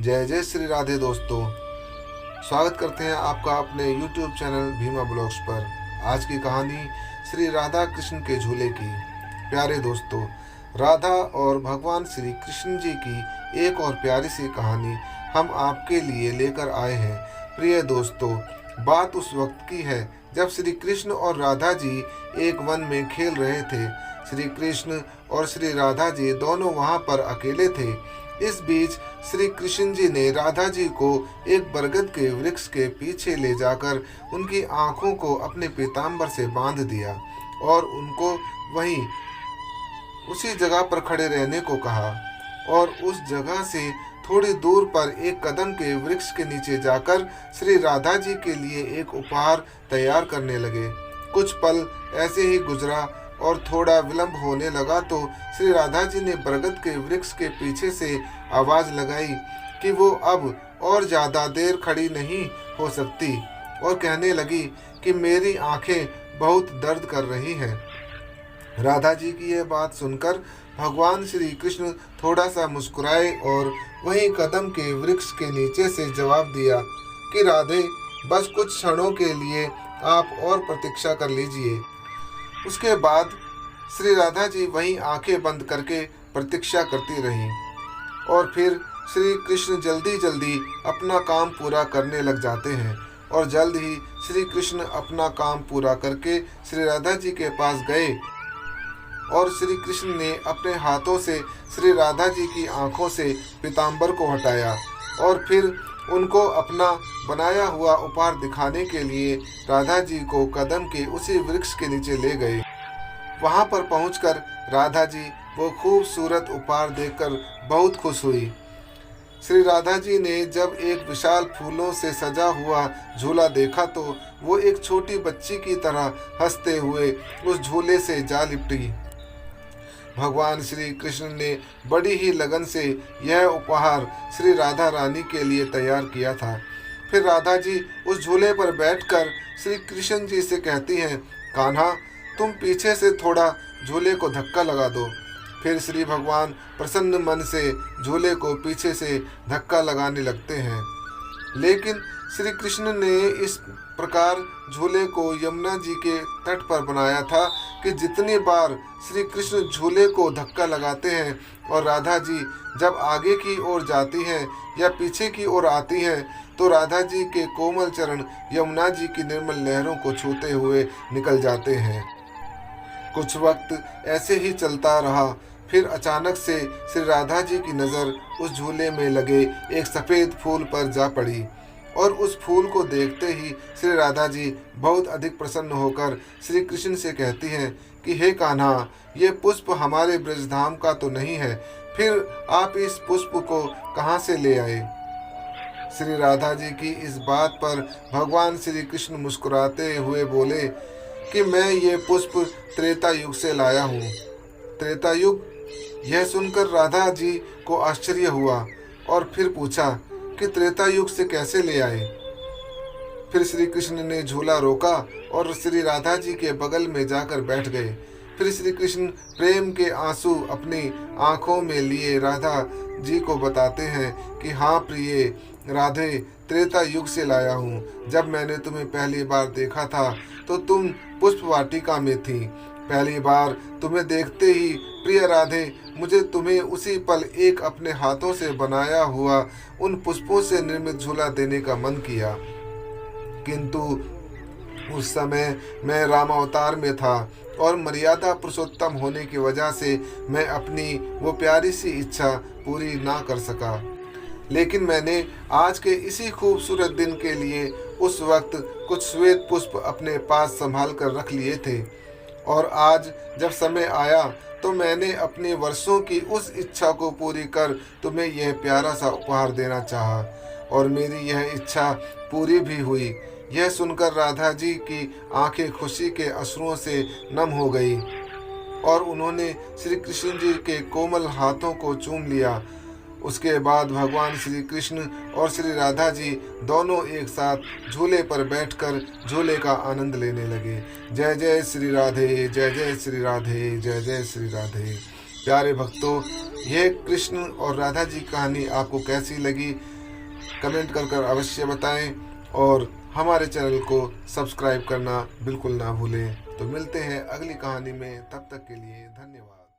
जय जय श्री राधे दोस्तों। स्वागत करते हैं आपका अपने YouTube चैनल भीमा ब्लॉग्स पर। आज की कहानी श्री राधा कृष्ण के झूले की। प्यारे दोस्तों, राधा और भगवान श्री कृष्ण जी की एक और प्यारी सी कहानी हम आपके लिए लेकर आए हैं। प्रिय दोस्तों, बात उस वक्त की है जब श्री कृष्ण और राधा जी एक वन में खेल रहे थे। श्री कृष्ण और श्री राधा जी दोनों वहां पर अकेले थे। इस बीच श्री कृष्ण जी ने राधा जी को एक बरगद के वृक्ष के पीछे ले जाकर उनकी आंखों को अपने पीताम्बर से बांध दिया और उनको वहीं उसी जगह पर खड़े रहने को कहा और उस जगह से थोड़ी दूर पर एक कदम के वृक्ष के नीचे जाकर श्री राधा जी के लिए एक उपहार तैयार करने लगे। कुछ पल ऐसे ही गुजरा और थोड़ा विलंब होने लगा तो श्री राधा जी ने बरगद के वृक्ष के पीछे से आवाज लगाई कि वो अब और ज्यादा देर खड़ी नहीं हो सकती और कहने लगी कि मेरी आंखें बहुत दर्द कर रही हैं। राधा जी की यह बात सुनकर भगवान श्री कृष्ण थोड़ा सा मुस्कुराए और वहीं कदम के वृक्ष के नीचे से जवाब दिया कि राधे, बस कुछ क्षणों के लिए आप और प्रतीक्षा कर लीजिए। उसके बाद श्री राधा जी वहीं आंखें बंद करके प्रतीक्षा करती रहीं और फिर श्री कृष्ण जल्दी जल्दी अपना काम पूरा करने लग जाते हैं और जल्द ही श्री कृष्ण अपना काम पूरा करके श्री राधा जी के पास गए और श्री कृष्ण ने अपने हाथों से श्री राधा जी की आंखों से पीताम्बर को हटाया और फिर उनको अपना बनाया हुआ उपहार दिखाने के लिए राधा जी को कदम के उसी वृक्ष के नीचे ले गए। वहां पर पहुंचकर राधा जी वो खूबसूरत उपहार देखकर बहुत खुश हुई। श्री राधा जी ने जब एक विशाल फूलों से सजा हुआ झूला देखा तो वो एक छोटी बच्ची की तरह हंसते हुए उस झूले से जा लिपटी। भगवान श्री कृष्ण ने बड़ी ही लगन से यह उपहार श्री राधा रानी के लिए तैयार किया था। फिर राधा जी उस झूले पर बैठकर श्री कृष्ण जी से कहती हैं, कान्हा, तुम पीछे से थोड़ा झूले को धक्का लगा दो। फिर श्री भगवान प्रसन्न मन से झूले को पीछे से धक्का लगाने लगते हैं। लेकिन श्री कृष्ण ने इस प्रकार झूले को यमुना जी के तट पर बनाया था कि जितनी बार श्री कृष्ण झूले को धक्का लगाते हैं और राधा जी जब आगे की ओर जाती हैं या पीछे की ओर आती हैं तो राधा जी के कोमल चरण यमुना जी की निर्मल लहरों को छूते हुए निकल जाते हैं। कुछ वक्त ऐसे ही चलता रहा। फिर अचानक से श्री राधा जी की नज़र उस झूले में लगे एक सफ़ेद फूल पर जा पड़ी और उस फूल को देखते ही श्री राधा जी बहुत अधिक प्रसन्न होकर श्री कृष्ण से कहती हैं कि हे कान्हा, ये पुष्प हमारे ब्रजधाम का तो नहीं है, फिर आप इस पुष्प को कहाँ से ले आए? श्री राधा जी की इस बात पर भगवान श्री कृष्ण मुस्कुराते हुए बोले कि मैं ये पुष्प त्रेता युग से लाया हूँ। त्रेता युग? यह सुनकर राधा जी को आश्चर्य हुआ और फिर पूछा कि त्रेता युग से कैसे ले आए? फिर श्री कृष्ण ने झूला रोका और श्री राधा जी के बगल में जाकर बैठ गए। फिर श्री कृष्ण प्रेम के आंसू अपनी आंखों में लिए राधा जी को बताते हैं कि हाँ प्रिय राधे, त्रेता युग से लाया हूँ। जब मैंने तुम्हें पहली बार देखा था तो तुम पुष्प वाटिका में थी। पहली बार तुम्हें देखते ही प्रिय राधे, मुझे तुम्हें उसी पल एक अपने हाथों से बनाया हुआ उन पुष्पों से निर्मित झूला देने का मन किया, किंतु उस समय मैं राम अवतार में था और मर्यादा पुरुषोत्तम होने की वजह से मैं अपनी वो प्यारी सी इच्छा पूरी ना कर सका। लेकिन मैंने आज के इसी खूबसूरत दिन के लिए उस वक्त कुछ श्वेत पुष्प अपने पास संभाल कर रख लिए थे और आज जब समय आया तो मैंने अपने वर्षों की उस इच्छा को पूरी कर तुम्हें यह प्यारा सा उपहार देना चाहा और मेरी यह इच्छा पूरी भी हुई। यह सुनकर राधा जी की आंखें खुशी के अश्रुओं से नम हो गई और उन्होंने श्री कृष्ण जी के कोमल हाथों को चूम लिया। उसके बाद भगवान श्री कृष्ण और श्री राधा जी दोनों एक साथ झूले पर बैठकर झूले का आनंद लेने लगे। जय जय श्री राधे, जय जय श्री राधे, जय जय श्री राधे। प्यारे भक्तों, यह कृष्ण और राधा जी की कहानी आपको कैसी लगी कमेंट कर अवश्य बताएं और हमारे चैनल को सब्सक्राइब करना बिल्कुल ना भूलें। तो मिलते हैं अगली कहानी में, तब तक के लिए धन्यवाद।